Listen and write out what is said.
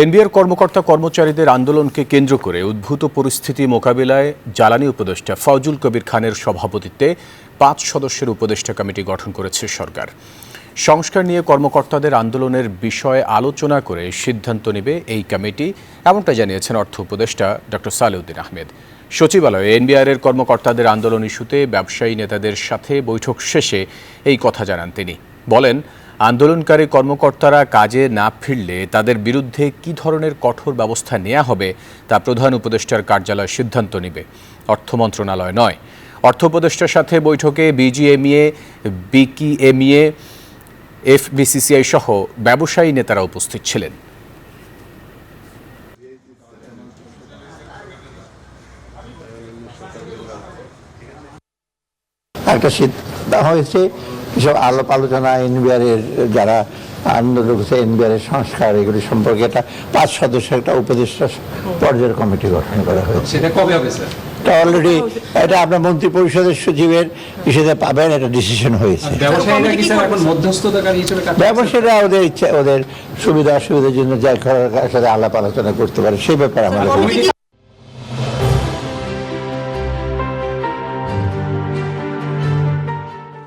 NBR কর্মকর্তা কর্মচারীদের আন্দোলনকে কেন্দ্র করে উদ্ভূত পরিস্থিতি মোকাবিলায় জ্বালানি উপদেষ্টা ফজলুল কবির খানের সভাপতিত্বে ৫ সদস্যের উপদেষ্টা কমিটি গঠন করেছে সরকার। সংস্কার নিয়ে কর্মকর্তাদের আন্দোলনের বিষয়ে আলোচনা করে সিদ্ধান্ত নেবে এই কমিটি, এমনটা জানিয়েছেন অর্থ উপদেষ্টা ডক্টর সালেউদ্দিন আহমেদ। সচিবালয়ে এনবিআরের কর্মকর্তাদের আন্দোলন ইস্যুতে ব্যবসায়ী নেতাদের সাথে বৈঠক শেষে এই কথা জানান তিনি। বলেন, আন্দোলনকারী কর্মকর্তারা কাজে না ফিরলে তাদের বিরুদ্ধে কী ধরনের কঠোর ব্যবস্থা নেওয়া হবে তা প্রধান উপদেষ্টার কার্যালয় সিদ্ধান্ত নেবে, অর্থ মন্ত্রণালয় নয়। অর্থ উপদেষ্টার সাথে বৈঠকে বিজিএমইএ, বিকিএমইএ, এফবিসিসিআই সহ ব্যবসায়ী নেতারা উপস্থিত ছিলেন। একটা সিদ্ধান্ত হয়েছে, এসব আলাপ আলোচনা এনবিআরের যারা আন্দোলন করছে, এনবিআরের সংস্কার এগুলি সম্পর্কে একটা ৫ সদস্যের একটা উপদেষ্টা পর্যায়ের কমিটি গঠন করা হয়েছে। সেটা কবে হবে স্যার? এটা অলরেডি এটা আপনার মন্ত্রী পরিষদের সচিবের হিসেবে পাবেন, এটা ডিসিশন হয়েছে। ব্যবসায়ীরা কি স্যার এখন মধ্যস্থতাকারী হিসেবে কাজ করছে? ব্যবসায়ীরা ওদের ইচ্ছা, ওদের সুবিধা অসুবিধার জন্য যাই করার সাথে আলাপ আলোচনা করতে পারে, সেই ব্যাপারে আমাদের